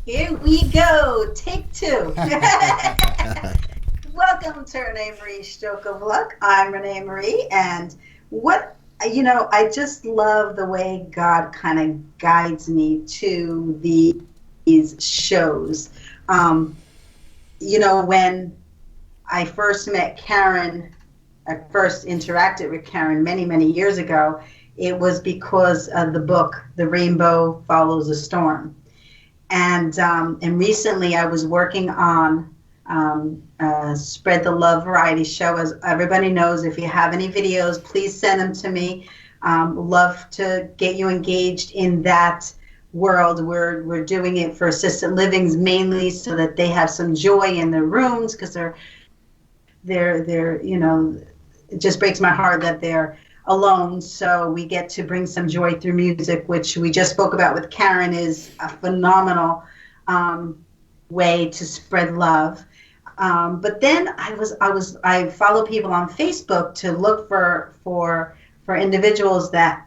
Here we go. Take two. Welcome to ReneMarie Stroke of Luck. I'm ReneMarie, and I just love the way God kind of guides me to these shows. When I first met Karen, I first interacted with Karen many, many years ago, it was because of the book, The Rainbow Follows a Storm. And recently I was working on Spread the Love variety show. As everybody knows, if you have any videos, please send them to me. Love to get you engaged in that world. We're doing it for assisted livings mainly so that they have some joy in their rooms, because they're it just breaks my heart that they're alone. So we get to bring some joy through music, which we just spoke about with Karen, is a phenomenal way to spread love. But then I follow people on Facebook to look for individuals that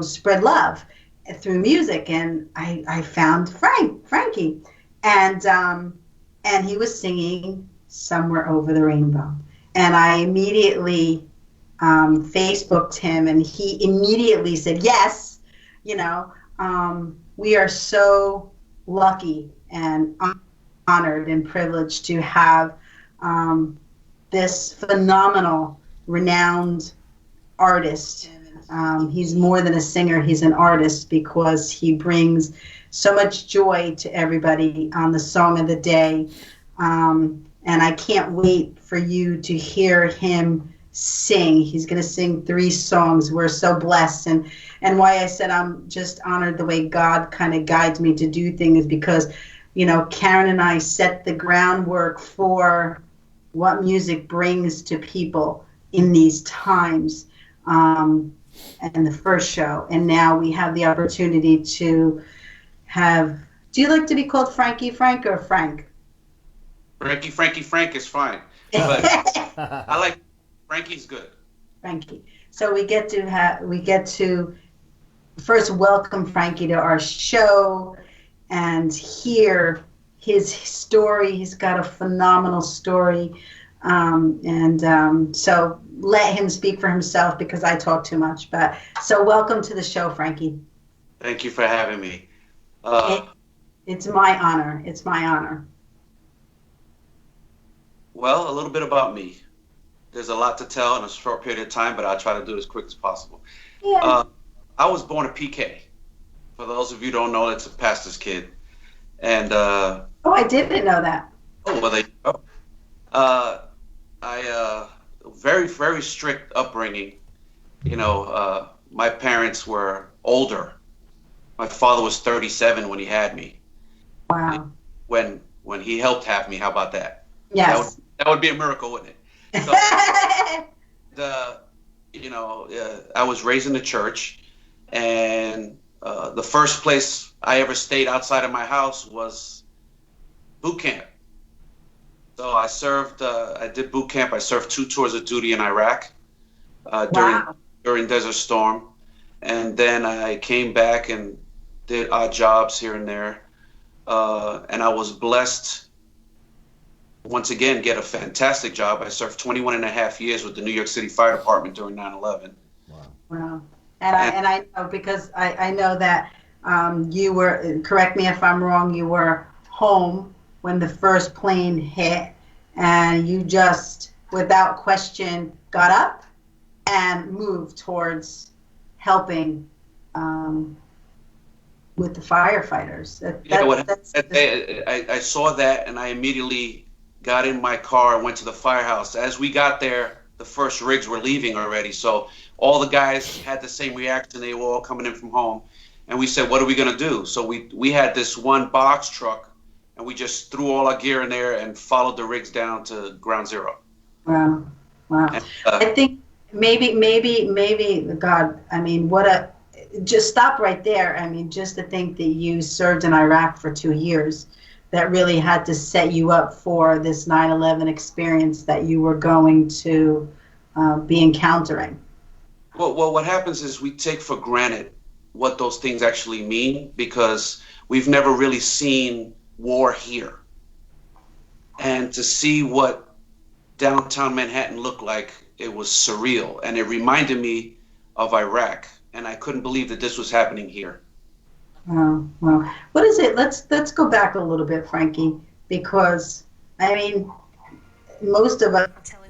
spread love through music, and I found Frankie, and he was singing "Somewhere Over the Rainbow," and I immediately Facebooked him, and he immediately said yes. We are so lucky and honored and privileged to have this phenomenal, renowned artist. He's more than a singer, he's an artist, because he brings so much joy to everybody on the Song of the Day. And I can't wait for you to hear him sing. He's going to sing 3 songs. We're so blessed. And why I said I'm just honored the way God kind of guides me to do things is because, Karen and I set the groundwork for what music brings to people in these times. And the first show. And now we have the opportunity to have, do you like to be called Frankie Frank or Frank? Frankie Frank is fine. But I like Frankie's good. Frankie. So we get to first welcome Frankie to our show and hear his story. He's got a phenomenal story. So let him speak for himself because I talk too much. But so welcome to the show, Frankie. Thank you for having me. It's my honor. It's my honor. Well, a little bit about me. There's a lot to tell in a short period of time, but I'll try to do it as quick as possible. Yeah. I was born a PK. For those of you who don't know, it's a pastor's kid. And I didn't know that. Oh, well, there you go. Very, very strict upbringing. My parents were older. My father was 37 when he had me. Wow. When he helped have me, how about that? Yes. That would be a miracle, wouldn't it? So, I was raised in the church, and the first place I ever stayed outside of my house was boot camp. So I served. I did boot camp. I served 2 tours of duty in Iraq during Desert Storm, and then I came back and did odd jobs here and there, and I was blessed. Once again, get a fantastic job. I served 21 and a half years with the New York City Fire Department during 9/11. Wow. And I know, because I know that you were, correct me if I'm wrong, you were home when the first plane hit, and you just, without question, got up and moved towards helping with the firefighters. I saw that, and I immediately got in my car and went to the firehouse. As we got there, the first rigs were leaving already. So all the guys had the same reaction. They were all coming in from home. And we said, what are we going to do? So we had this one box truck, and we just threw all our gear in there and followed the rigs down to ground zero. Wow. And, I think maybe, God, just stop right there. Just to think that you served in Iraq for 2 years, that really had to set you up for this 9/11 experience that you were going to be encountering. Well, what happens is we take for granted what those things actually mean, because we've never really seen war here. And to see what downtown Manhattan looked like, it was surreal. And it reminded me of Iraq. And I couldn't believe that this was happening here. Wow. What is it? Let's go back a little bit, Frankie, because most of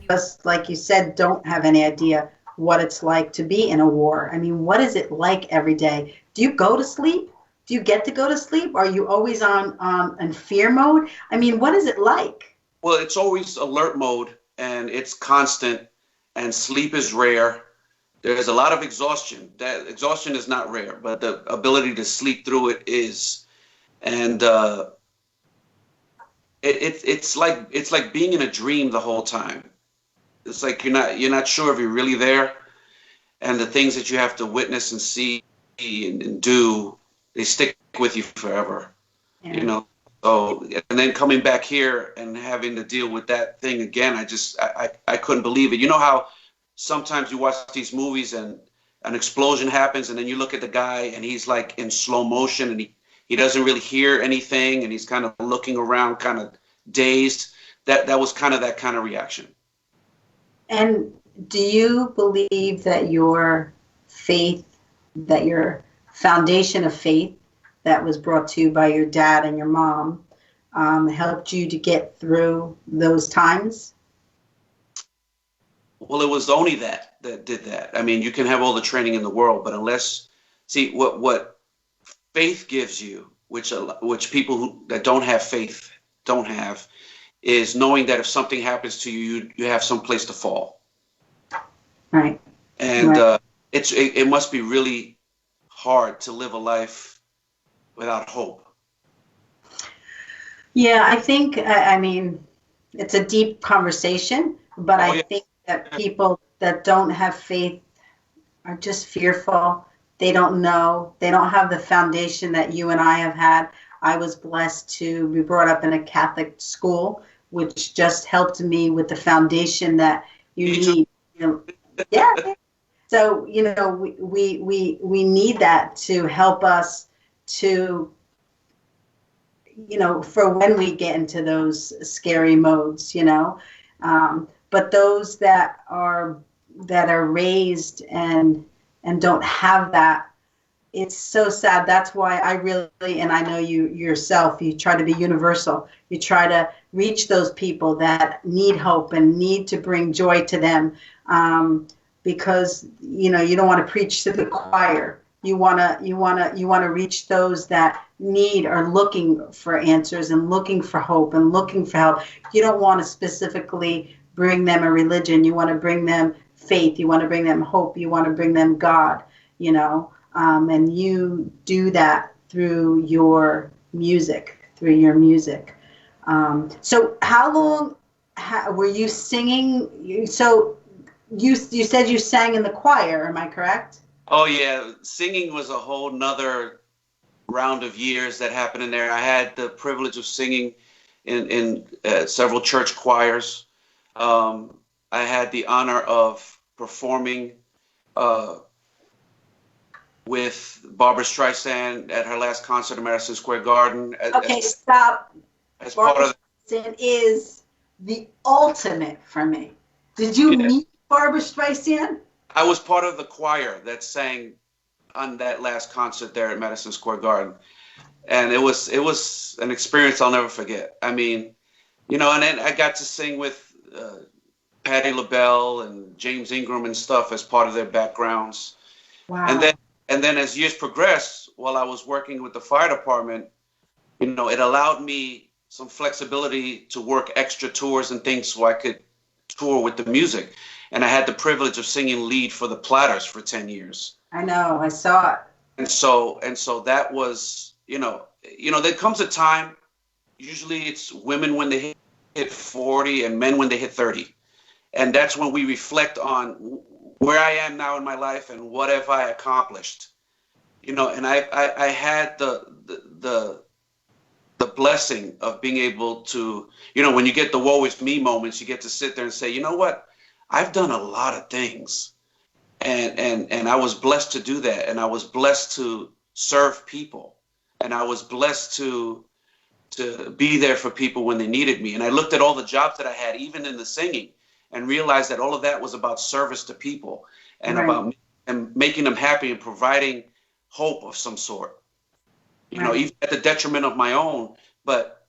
us, like you said, don't have any idea what it's like to be in a war. What is it like every day? Do you go to sleep? Do you get to go to sleep? Are you always on fear mode? What is it like? Well, it's always alert mode, and it's constant, and sleep is rare. There's a lot of exhaustion. That exhaustion is not rare, but the ability to sleep through it is. And it's like being in a dream the whole time. It's like you're not sure if you're really there, and the things that you have to witness and see and do, they stick with you forever. You Yeah. know. So, and then coming back here and having to deal with that thing again, I couldn't believe it. You know how sometimes you watch these movies and an explosion happens, and then you look at the guy and he's like in slow motion, and he doesn't really hear anything, and he's kind of looking around, kind of dazed. That was kind of that kind of reaction. And do you believe that your faith, that your foundation of faith that was brought to you by your dad and your mom helped you to get through those times? Well, it was only that did that. I mean, you can have all the training in the world, but unless, see, what faith gives you, which people that don't have faith don't have, is knowing that if something happens to you, you have some place to fall. Right. And Right. it must be really hard to live a life without hope. Yeah, I think, I mean, it's a deep conversation, but Oh I yeah. think that people that don't have faith are just fearful. They don't know. They don't have the foundation that you and I have had. I was blessed to be brought up in a Catholic school, which just helped me with the foundation that you Me too. need. You know, yeah. So, you know, we need that to help us to, you know, for when we get into those scary modes, you know. But those that are raised and don't have that, it's so sad. That's why I really, and I know you yourself, you try to be universal. You try to reach those people that need hope and need to bring joy to them, because you know you don't want to preach to the choir. You want to reach those that need are looking for answers and looking for hope and looking for help. You don't want to specifically bring them a religion. You want to bring them faith. You want to bring them hope. You want to bring them God. You know. And you do that through your music, So how long were you singing? So you said you sang in the choir, am I correct? Oh yeah. Singing was a whole nother round of years that happened in there. I had the privilege of singing in several church choirs. I had the honor of performing with Barbara Streisand at her last concert in Madison Square Garden Okay, stop. as part Barbara of Streisand is the ultimate for me. Did you yeah. meet Barbara Streisand? I was part of the choir that sang on that last concert there at Madison Square Garden, and it was an experience I'll never forget. I mean, you know, and then I got to sing with Patti LaBelle and James Ingram and stuff as part of their backgrounds. And Wow. then and then as years progressed, while I was working with the fire department, you know, it allowed me some flexibility to work extra tours and things so I could tour with the music. And I had the privilege of singing lead for the Platters for 10 years. I know, I saw it. And so that was, there comes a time, usually it's women when they hit 40 and men when they hit 30. And that's when we reflect on where I am now in my life and what have I accomplished. And I had the blessing of being able to, when you get the woe is me moments, you get to sit there and say, you know what, I've done a lot of things, and I was blessed to do that, and I was blessed to serve people, and I was blessed to be there for people when they needed me. And I looked at all the jobs that I had, even in the singing, and realized that all of that was about service to people and Right. about and making them happy and providing hope of some sort. Right. Even at the detriment of my own, but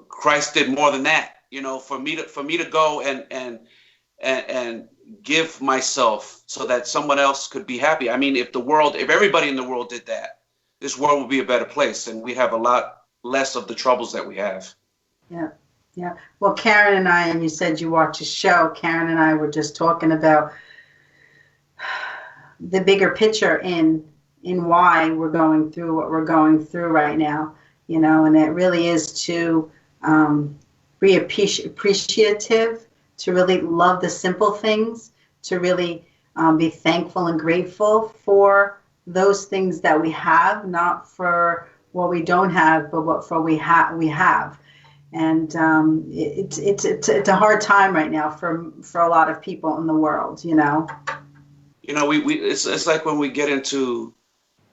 Christ did more than that. For me to go and give myself so that someone else could be happy. I mean, if everybody in the world did that, this world would be a better place, and we have a lot less of the troubles that we have. Yeah. Yeah. Well, Karen and I, and you said you watch a show, Karen and I were just talking about the bigger picture in why we're going through what we're going through right now. you know, and it really is to be appreciative, to really love the simple things, to really be thankful and grateful for those things that we have, not for what we don't have, but what for we have. And it's a hard time right now for a lot of people in the world, you know. You know, it's like when we get into,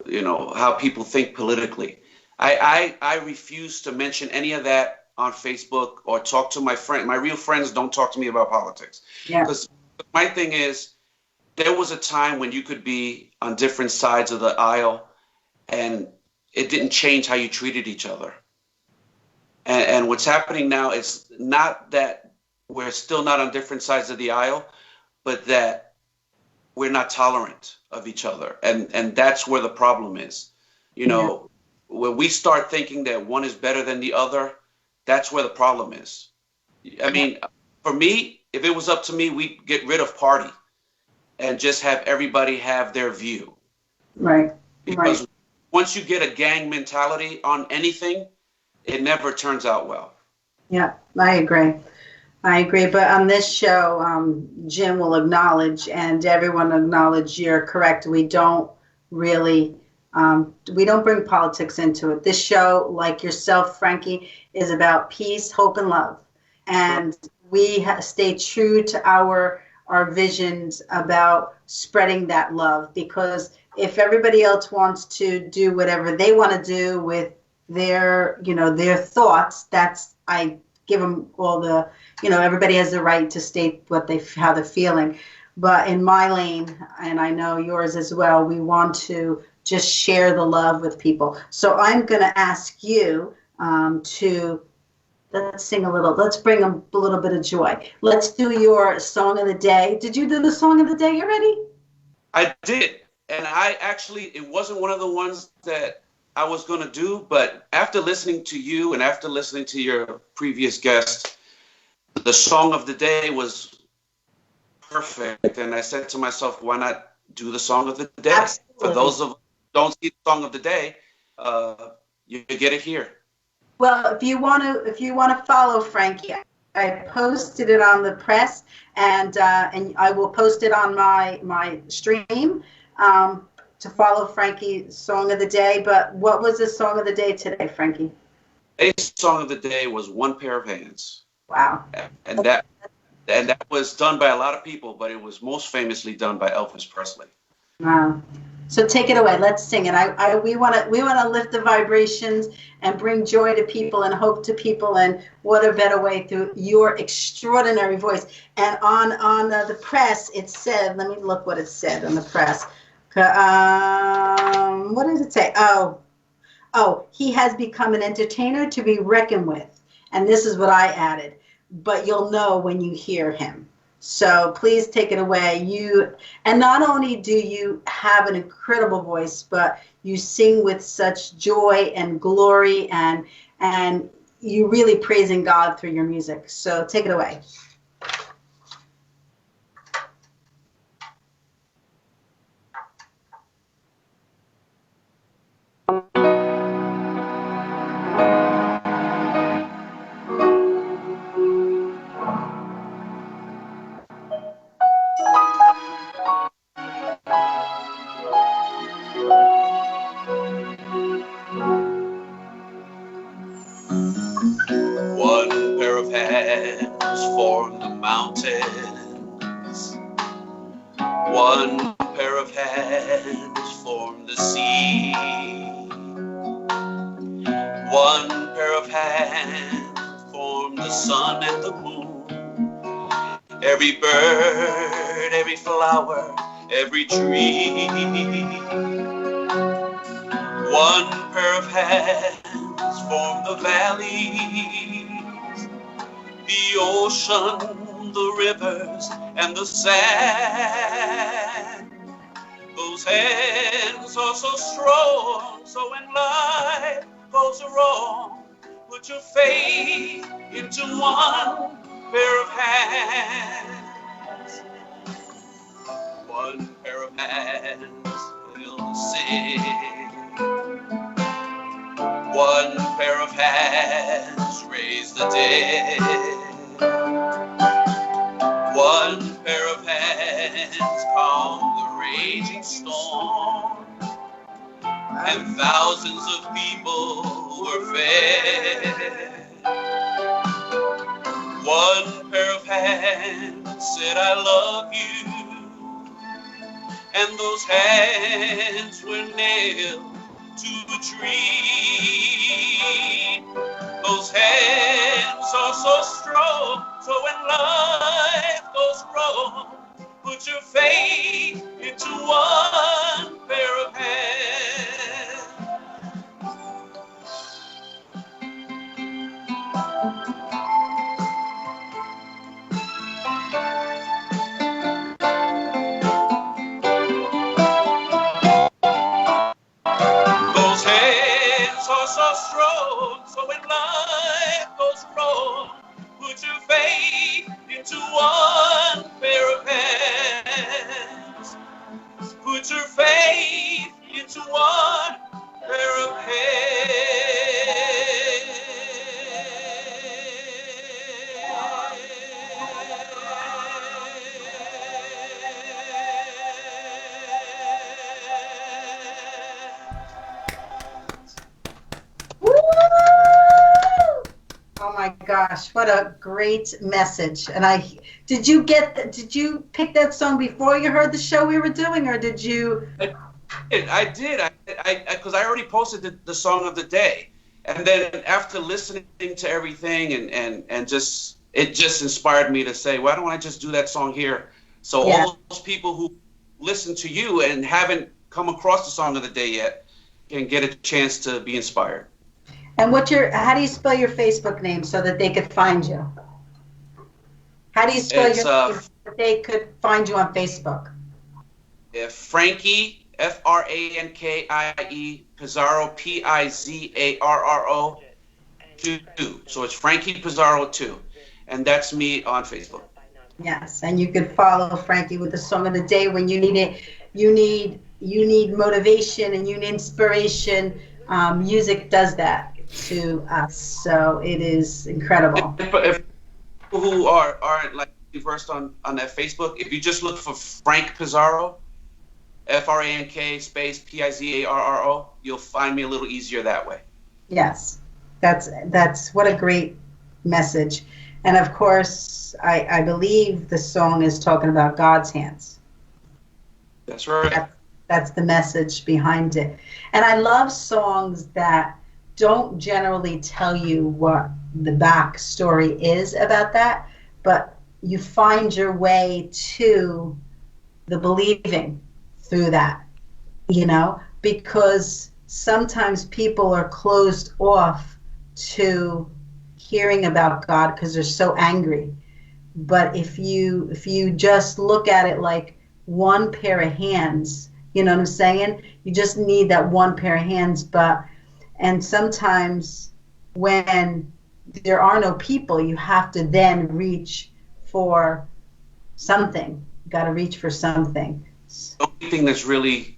you know, how people think politically. I refuse to mention any of that on Facebook or talk to my friend. My real friends don't talk to me about politics. Yeah. Because my thing is, there was a time when you could be on different sides of the aisle and it didn't change how you treated each other. And what's happening now is not that we're still not on different sides of the aisle, but that we're not tolerant of each other. And that's where the problem is. You know, when we start thinking that one is better than the other, that's where the problem is. I mean, for me, if it was up to me, we'd get rid of party and just have everybody have their view. Right. Because once you get a gang mentality on anything, it never turns out well. Yeah, I agree. But on this show, Jim will acknowledge, and everyone acknowledge, you're correct. We don't really, we don't bring politics into it. This show, like yourself, Frankie, is about peace, hope, and love. And we stay true to our visions about spreading that love, because if everybody else wants to do whatever they want to do with their, you know, their thoughts, that's, I give them all the, you know, everybody has the right to state how they're feeling. But in my lane, and I know yours as well, we want to just share the love with people. So I'm going to ask you to, let's sing a little, let's bring them a little bit of joy. Let's do your song of the day. Did you do the song of the day already? I did. And it wasn't one of the ones that I was going to do, but after listening to you and after listening to your previous guest, the song of the day was perfect. And I said to myself, why not do the song of the day? Absolutely. For those of who don't see the song of the day, you get it here. Well, if you want to follow Frankie, I posted it on the press, and I will post it on my stream. To follow Frankie's song of the day. But what was the song of the day today, Frankie? Today's song of the day was One Pair of Hands. Wow. And that was done by a lot of people, but it was most famously done by Elvis Presley. Wow. So take it away. Let's sing it. We want to lift the vibrations and bring joy to people and hope to people. And what a better way through your extraordinary voice. And on the press, it said, let me look what it said on the press. What does it say? Oh, he has become an entertainer to be reckoned with. And this is what I added. But you'll know when you hear him. So please take it away. And not only do you have an incredible voice, but you sing with such joy and glory, and you really praising God through your music. So take it away. One pair of hands form the mountains. One pair of hands form the sea. One pair of hands form the sun and the moon. Every bird, every flower, every tree. One pair of hands form the valleys, the ocean, the rivers, and the sand. Those hands are so strong, so when life goes wrong, put your faith into one pair of hands. One pair of hands will sing. One pair of hands raise the dead. One pair of hands calm the raging storm. And thousands of people were fed. One pair of hands said, I love you. And those hands were nailed to the tree. Those hands are so strong, so when life goes wrong, put your faith into one pair of hands. Those hands are so strong, so when life goes wrong, put your faith into one pair of hands. Put your faith into one pair of Woo! Oh my gosh, what a great message. And did you pick that song before you heard the show we were doing, or did you? I did. Because I already posted the song of the day. And then after listening to everything and it just inspired me to say, why don't I just do that song here? So all those people who listen to you and haven't come across the song of the day yet can get a chance to be inspired. And how do you spell your Facebook name so that they could find you? How do you spell your name so that they could find you on Facebook? Frankie, Frankie, Pizarro, Pizarro 2. So it's Frankie Pizarro 2. And that's me on Facebook. Yes, and you could follow Frankie with the song of the day when you need it. You need motivation and you need inspiration. Music does that to us, so it is incredible. If people who aren't like versed on that Facebook, if you just look for Frank Pizarro, Frank space Pizarro, you'll find me a little easier that way. Yes, that's what a great message. And of course, I believe the song is talking about God's hands. That's right. That's the message behind it. And I love songs that don't generally tell you what the backstory is about that, but you find your way to the believing through that, because sometimes people are closed off to hearing about God because they're so angry. But if you just look at it like one pair of hands, you know what I'm saying? You just need that one pair of hands. And sometimes when there are no people, you have to then reach for something. You got to reach for something. The only thing that's really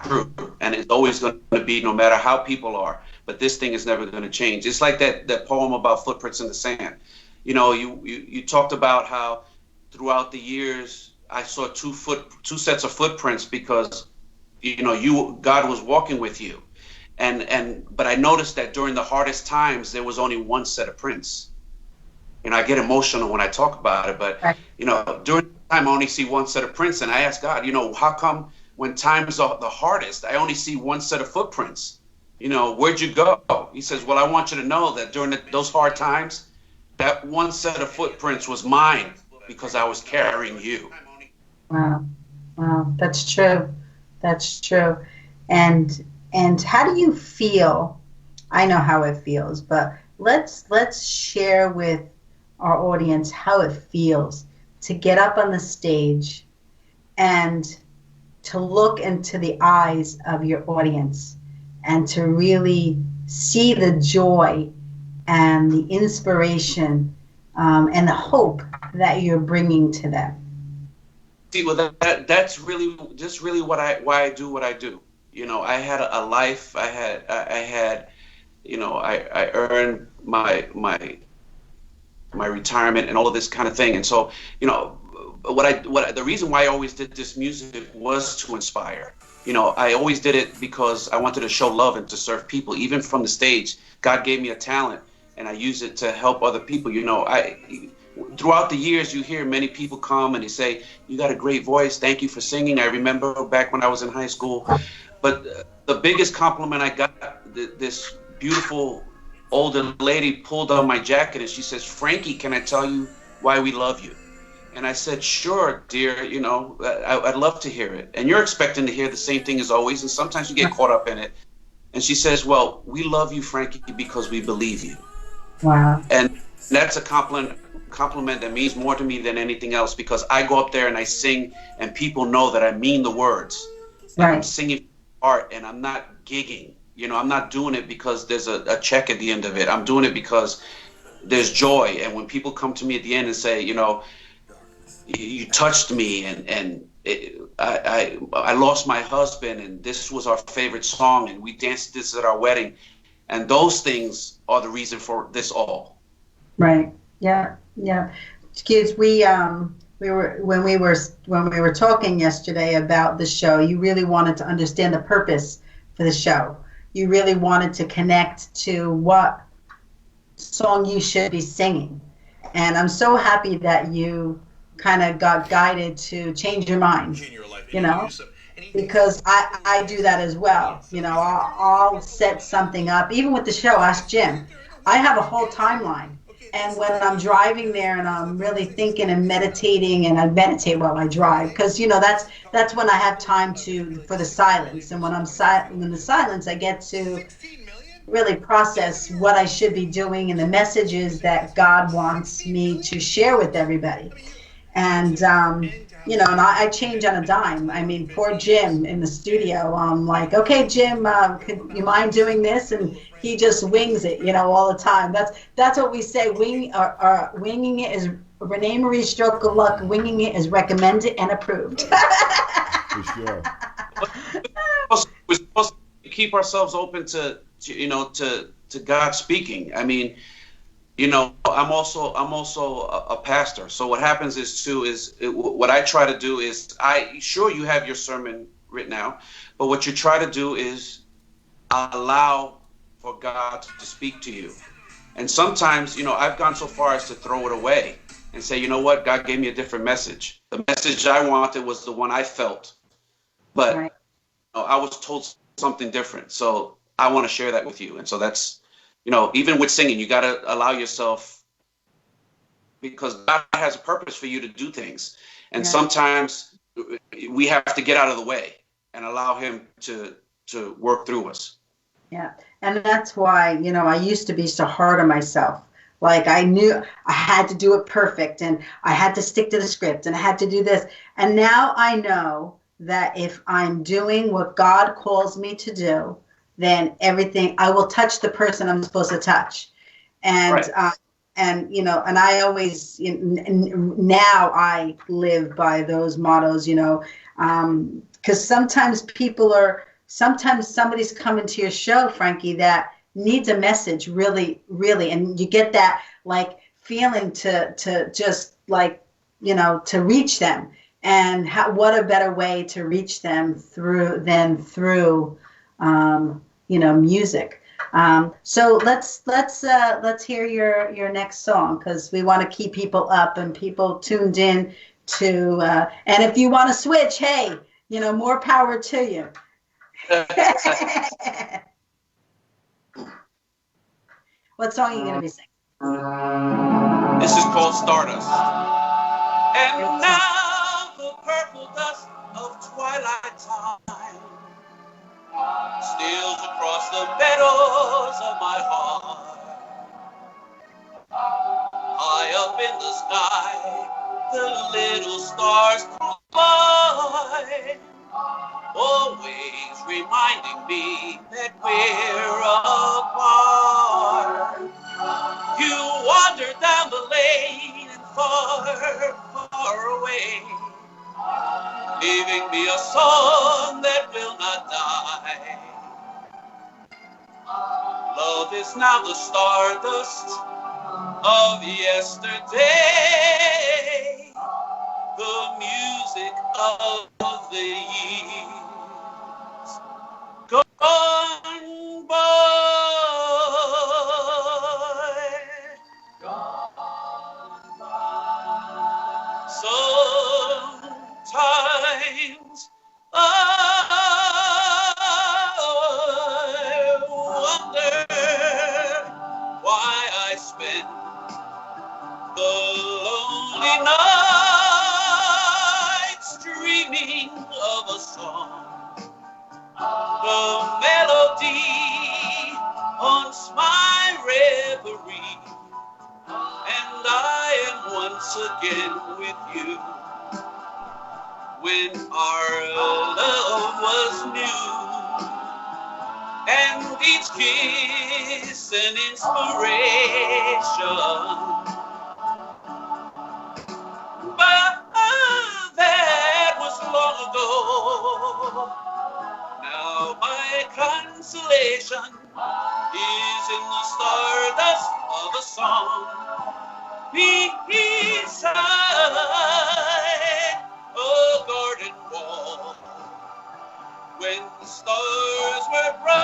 true, and it's always going to be, no matter how people are, but this thing is never going to change. It's like that poem about footprints in the sand. You talked about how throughout the years I saw two sets of footprints because God was walking with you, but I noticed that during the hardest times there was only one set of prints. I get emotional when I talk about it, but during the time I only see one set of prints, and I ask God, how come when times are the hardest I only see one set of footprints? Where'd you go? He says, well, I want you to know that during those hard times, that one set of footprints was mine because I was carrying you. Wow, that's true. That's true. And how do you feel? I know how it feels, but let's share with our audience how it feels to get up on the stage and to look into the eyes of your audience and to really see the joy and the inspiration and the hope that you're bringing to them. See, well, that's really why I do what I do. I had a life. I had I earned my retirement and all of this kind of thing. And so, the reason why I always did this music was to inspire. I always did it because I wanted to show love and to serve people, even from the stage. God gave me a talent, and I use it to help other people. Throughout the years, you hear many people come and they say, "You got a great voice. Thank you for singing." I remember back when I was in high school. But the biggest compliment I got, this beautiful older lady pulled on my jacket and she says, "Frankie, can I tell you why we love you?" And I said, "Sure, dear, I'd love to hear it." And you're expecting to hear the same thing as always, and sometimes you get caught up in it. And she says, "Well, we love you, Frankie, because we believe you." Wow. And that's a compliment that means more to me than anything else, because I go up there and I sing and people know that I mean the words. Right. I'm singing art and I'm not gigging. I'm not doing it because there's a check at the end of it. I'm doing it because there's joy. And when people come to me at the end and say, you touched me, and I lost my husband, and this was our favorite song, and we danced this at our wedding, and those things are the reason for this all. Right. Yeah. Yeah. Kids, we were when we were talking yesterday about the show, you really wanted to understand the purpose for the show. You really wanted to connect to what song you should be singing. And I'm so happy that you kind of got guided to change your mind, because I do that as well. I'll set something up, even with the show, Ask Jim. I have a whole timeline. And when I'm driving there and I'm really thinking and meditating, and I meditate while I drive, because that's when I have time for the silence. And when I'm in the silence, I get to really process what I should be doing and the messages that God wants me to share with everybody. And and I change on a dime. I mean, poor Jim in the studio. I'm like, "Okay, Jim, could you mind doing this?" And he just wings it, all the time. That's what we say. Winging it is ReneMarie stroke of luck. Winging it is recommended and approved. For sure. We're supposed to keep ourselves open to God speaking. I mean, I'm also a pastor. So what happens is what I try to do is, sure, you have your sermon written out, but what you try to do is allow for God to speak to you. And sometimes, I've gone so far as to throw it away and say, "You know what? God gave me a different message. The message I wanted was the one I felt, but Right. I was told something different. So I want to share that with you." And so that's, even with singing, you got to allow yourself, because God has a purpose for you to do things. And sometimes we have to get out of the way and allow him to work through us. Yeah. And that's why, I used to be so hard on myself. Like, I knew I had to do it perfect, and I had to stick to the script, and I had to do this. And now I know that if I'm doing what God calls me to do, then everything, I will touch the person I'm supposed to touch. And, right. And I always, now I live by those mottos, because sometimes somebody's coming to your show, Frankie, that needs a message really, really. And you get that like feeling to just like, to reach them. And what a better way to reach them through music. So let's hear your next song, because we want to keep people up and people tuned in to. And if you want to switch, hey, more power to you. What song are you gonna be singing? This is called Stardust. And now the purple dust of twilight time steals across the meadows of my heart. High up in the sky, the little stars come by, always reminding me that we're apart. You wander down the lane and far, far away, leaving me a song that will not die. Love is now the stardust of yesterday, the music of the years gone by. Sometimes I wonder why I spend the lonely nights dreaming of a song. The melody haunts my reverie, and I am once again with you. When our love was new, and each kiss an inspiration. But that was long ago. Now my consolation is in the stardust of a song beside a garden wall. When the stars were bright,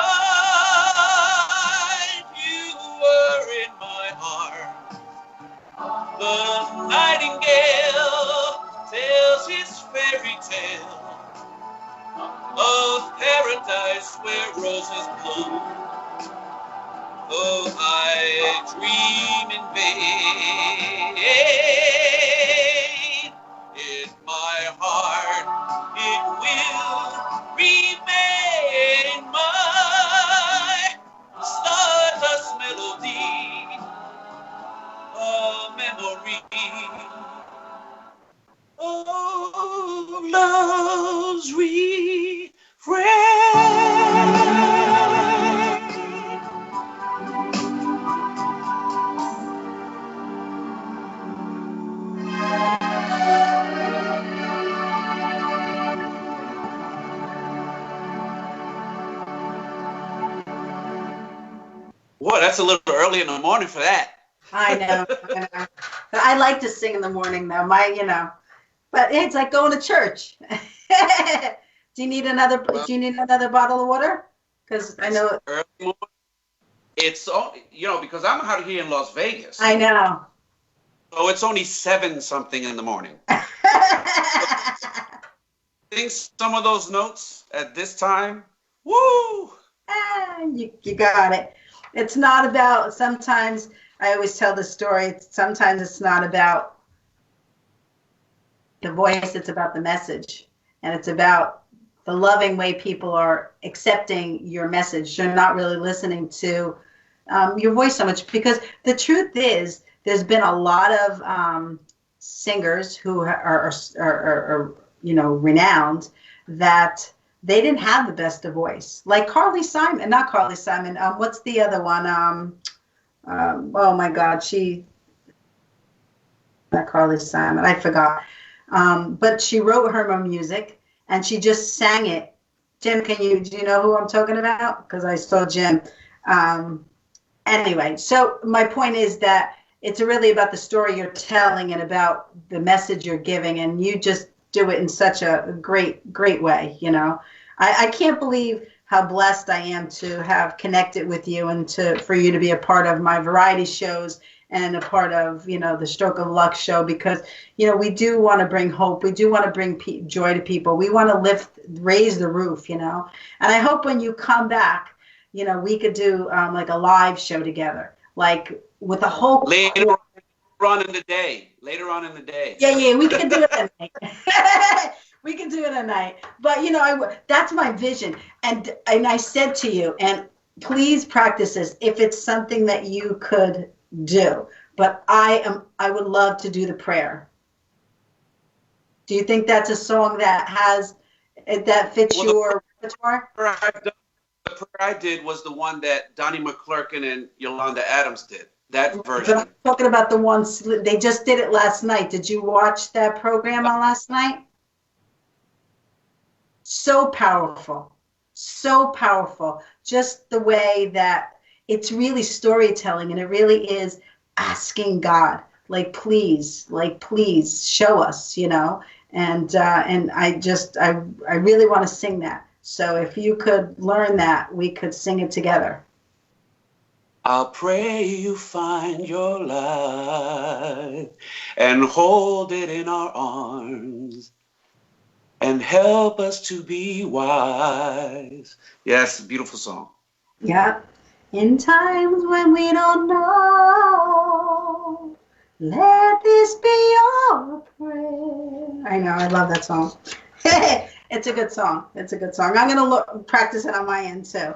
you were in my heart. The nightingale tells his fairy tale of paradise where roses bloom. Though I dream in vain, in my heart it will remain my stardust melody, a memory of love's refrain. Boy, that's a little early in the morning for that. I know. But I like to sing in the morning, though. But it's like going to church. Do you need another bottle of water? Because I know early morning. It's because I'm out here in Las Vegas. I know. So it's only 7-something in the morning. Sing some of those notes at this time. Woo! You got it. It's not about, sometimes, I always tell the story, sometimes it's not about the voice, it's about the message. And it's about the loving way people are accepting your message. They're not really listening to your voice so much. Because the truth is, there's been a lot of singers who are renowned that they didn't have the best of voice. Like Carly Simon, not Carly Simon. What's the other one? Oh my God, not Carly Simon. I forgot. But she wrote her own music and she just sang it. Jim, do you know who I'm talking about? Because I saw Jim. Anyway, so my point is that it's really about the story you're telling and about the message you're giving, and you just do it in such a great way, I can't believe how blessed I am to have connected with you and for you to be a part of my variety shows and a part of, the Stroke of Luck show, because, we do want to bring hope. We do want to bring joy to people. We want to raise the roof, And I hope when you come back, we could do like a live show together, like with a whole later on in the day. Yeah, we can do it at night. We can do it at night. But that's my vision. And I said to you, and please practice this if it's something that you could do. But I would love to do the prayer. Do you think that's a song that fits your repertoire? The prayer I did was the one that Donnie McClurkin and Yolanda Adams did. That version. But I'm talking about the ones they just did it last night. Did you watch that program on last night? So powerful. Just the way that it's really storytelling, and it really is asking God, like please show us, and I really want to sing that. So if you could learn that, we could sing it together. I'll pray you find your life and hold it in our arms and help us to be wise. Yes, beautiful song. Yeah. In times when we don't know, let this be your prayer. I know, I love that song. It's a good song. It's a good song. I'm gonna practice it on my end too.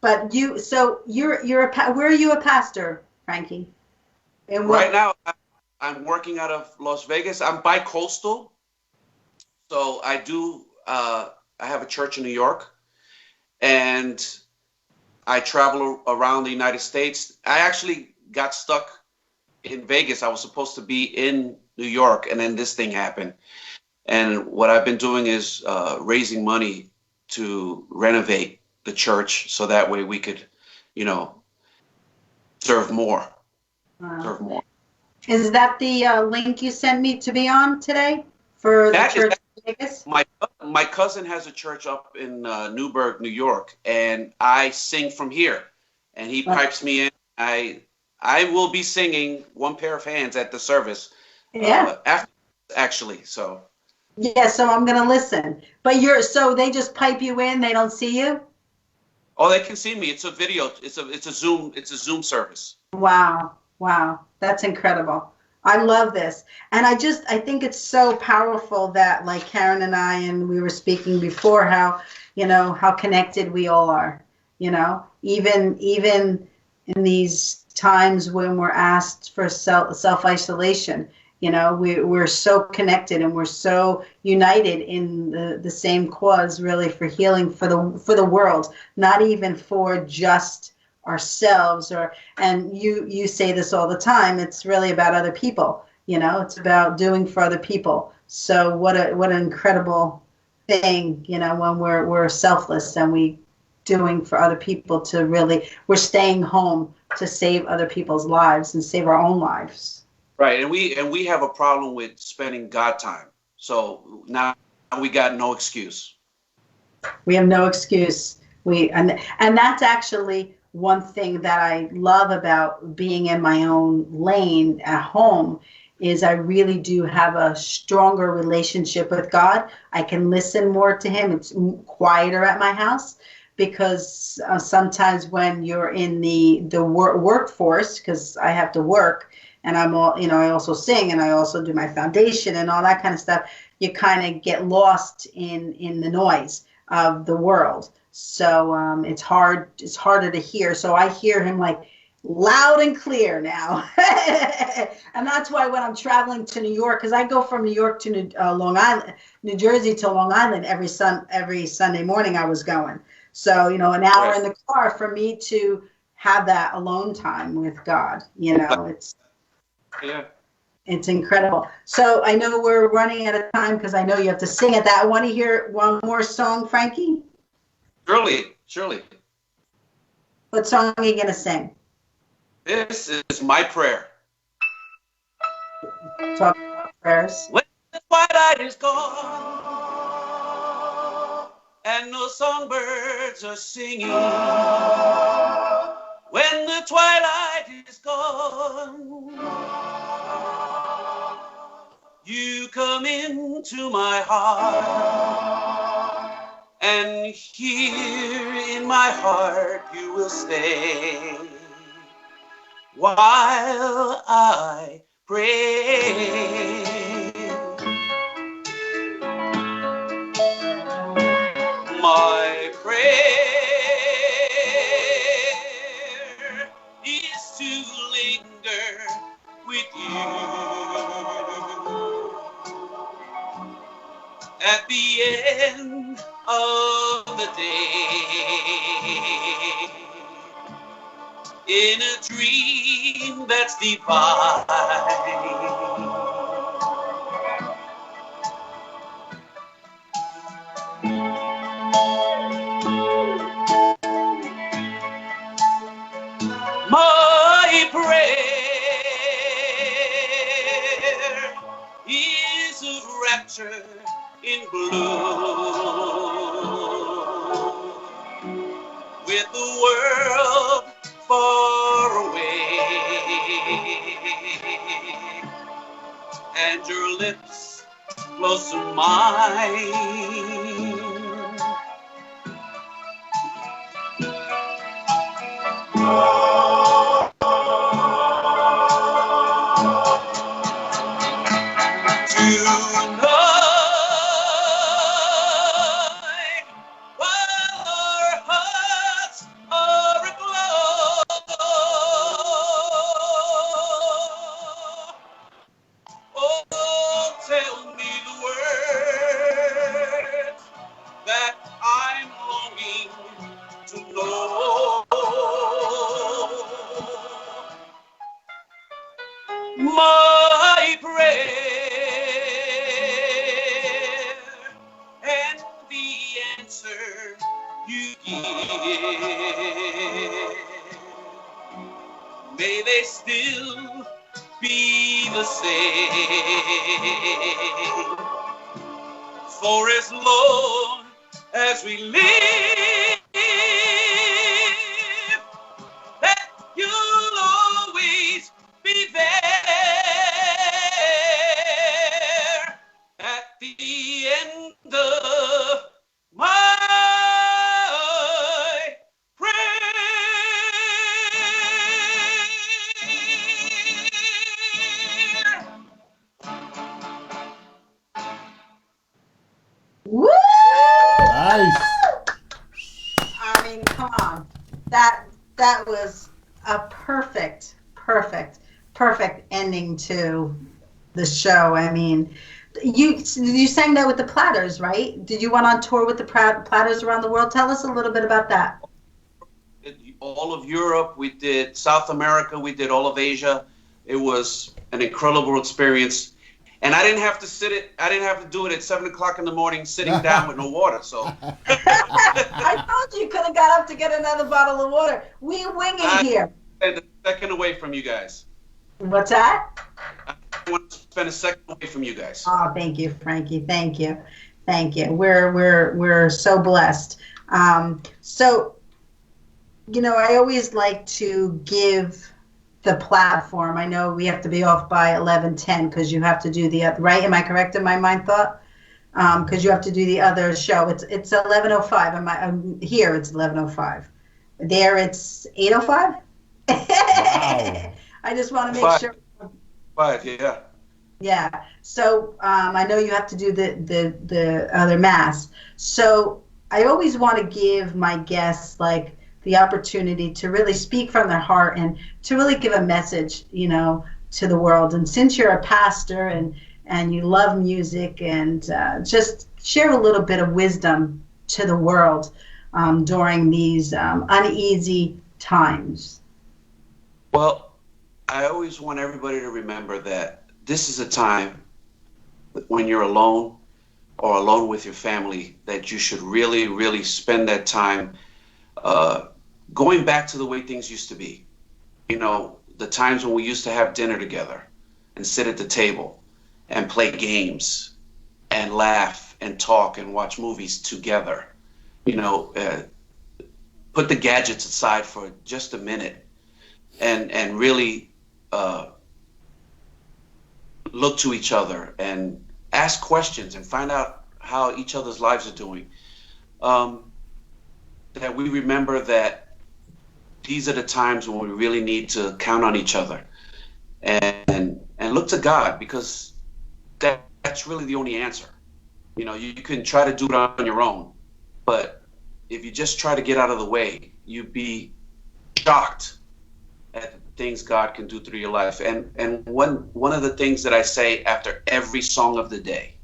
But where are you a pastor, Frankie? Right now, I'm working out of Las Vegas. I'm bi-coastal, so I do. I have a church in New York, and I travel around the United States. I actually got stuck in Vegas. I was supposed to be in New York, and then this thing happened. And what I've been doing is raising money to renovate the church, so that way we could, serve more. Serve more. Is that the link you sent me to be on today for the church in Vegas? My cousin has a church up in Newburgh, New York, and I sing from here. And he pipes me in. I will be singing One Pair of Hands at the service. Actually. So. Yeah, so I'm gonna listen. But so they just pipe you in. They don't see you. Oh, they can see me. It's a video. It's a Zoom service. Wow. That's incredible. I love this. And I think it's so powerful that, like Karen and I, and we were speaking before, how connected we all are, even in these times when we're asked for self-isolation, we're so connected and we're so united in the same cause, really, for healing for the world, not even for just ourselves. And you say this all the time, it's really about other people. It's about doing for other people. So what an incredible thing, when we're selfless and we doing for other people, we're staying home to save other people's lives and save our own lives. Right, and we have a problem with spending God time. So now we got no excuse. We have no excuse. And that's actually one thing that I love about being in my own lane at home, is I really do have a stronger relationship with God. I can listen more to him. It's quieter at my house, because sometimes when you're in the workforce, because I have to work, and I also sing, and I also do my foundation and all that kind of stuff, you kind of get lost in the noise of the world. So it's harder to hear. So I hear him like loud and clear now. And that's why when I'm traveling to New York, because I go from New York to Long Island, New Jersey to Long Island every Sunday morning I was going. So, an hour in the car for me to have that alone time with God, it's incredible. So I know we're running out of time, because I know you have to sing at that. I want to hear one more song, Frankie. Surely. What song are you going to sing? This is my prayer. Talk about prayers. When the twilight is gone and no songbirds are singing, when the twilight is gone, you come into my heart, and here in my heart you will stay while I pray. My prayer is to linger with you at the end of the day, in a dream that's divine. rapture in bloom, with the world far away, and your lips close to mine. Tonight, while our hearts are aglow, oh, tell me the words that I'm longing to know. My prayer and the answer you give, may they still be the same. For as long as we live, that you'll always be there at the end of my prayer. Woo! Nice. I mean, come on. That was a perfect ending to the show. I mean, you sang that with the Platters, right? Did you went on tour with the Platters around the world? Tell us a little bit about that. All of Europe, we did South America, we did all of Asia. It was an incredible experience. And I didn't have to do it at 7 o'clock in the morning sitting down with no water. So I told you could have got up to get another bottle of water. We wing it here. A second away from you guys. What's that? I want to spend a second away from you guys. Oh, thank you, Frankie. Thank you. We're so blessed. So, you know, I always like to give the platform. I know we have to be off by 11:10 because you have to do the other, right? Am I correct in my mind thought? Because you have to do the other show. It's 11:05. Here it's 11:05. There it's 8:05. Wow. I just want to make sure. 5, yeah. Yeah. So I know you have to do the other mass. So I always want to give my guests like the opportunity to really speak from their heart and to really give a message, you know, to the world. And since you're a pastor and you love music and just share a little bit of wisdom to the world during these uneasy times. Well, I always want everybody to remember that this is a time when you're alone or alone with your family that you should really, really spend that time going back to the way things used to be. You know, the times when we used to have dinner together and sit at the table and play games and laugh and talk and watch movies together. You know, put the gadgets aside for just a minute and really look to each other and ask questions and find out how each other's lives are doing. That we remember that these are the times when we really need to count on each other and look to God, because that's really the only answer. You know, you can try to do it on your own, but if you just try to get out of the way, you'd be shocked at the things God can do through your life. And one of the things that I say after every song of the day,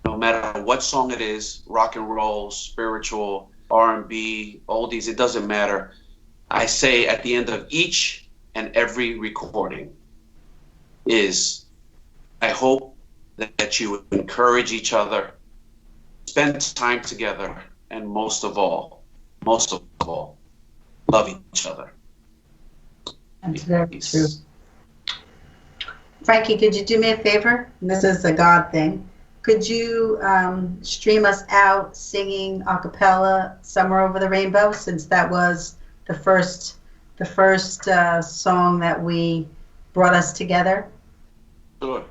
no matter what song it is, rock and roll, spiritual, R&B, oldies, it doesn't matter. I say at the end of each and every recording is, I hope that you encourage each other, spend time together, and most of all, love each other. That's very true. Frankie, could you do me a favor? This is a God thing. could you stream us out singing a cappella "Somewhere Over the Rainbow," since that was the first song that we brought us together? Sure.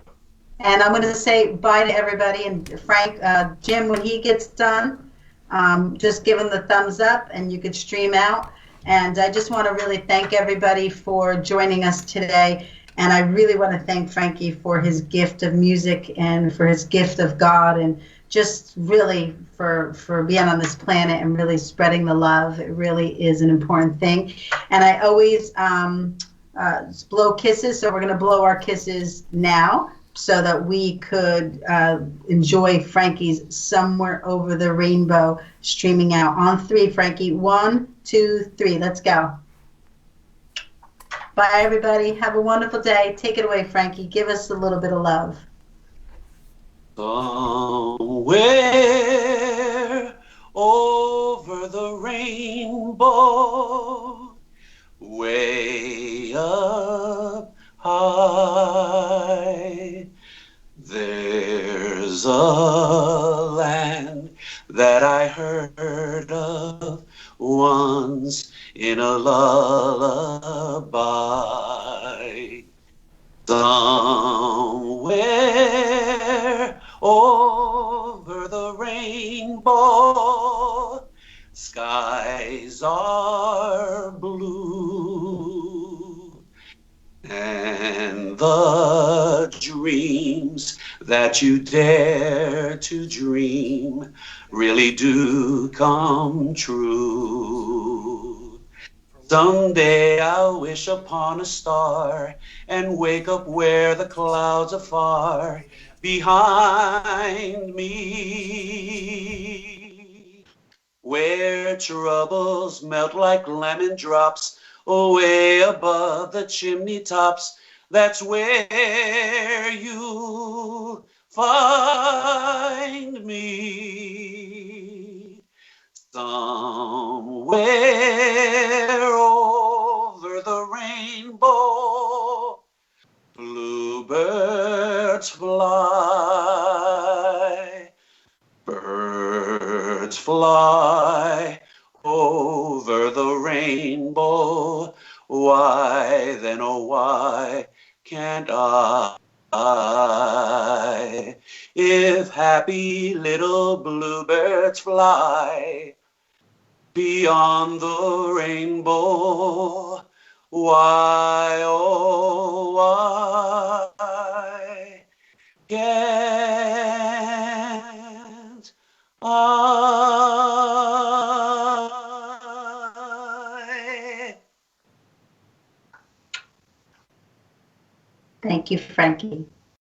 And I'm going to say bye to everybody. And Frank, Jim, when he gets done, just give him the thumbs up and you could stream out. And I just want to really thank everybody for joining us today. And I really want to thank Frankie for his gift of music and for his gift of God, and just really for being on this planet and really spreading the love. It really is an important thing. And I always blow kisses, so we're going to blow our kisses now, so that we could enjoy Frankie's "Somewhere Over the Rainbow" streaming out. On three, Frankie. 1, 2, 3. Let's go. Bye, everybody. Have a wonderful day. Take it away, Frankie. Give us a little bit of love. Somewhere over the rainbow, way up high, there's a land that I heard of once in a lullaby. Somewhere over the rainbow, skies are blue, and the dreams that you dare to dream really do come true. Someday I'll wish upon a star and wake up where the clouds are far behind me, where troubles melt like lemon drops away above the chimney tops. That's where you'll find me. Somewhere over the rainbow, bluebirds fly, birds fly over the rainbow. Why then, oh why can't I? If happy little bluebirds fly beyond the rainbow, why, oh, why can't I? Thank you, Frankie.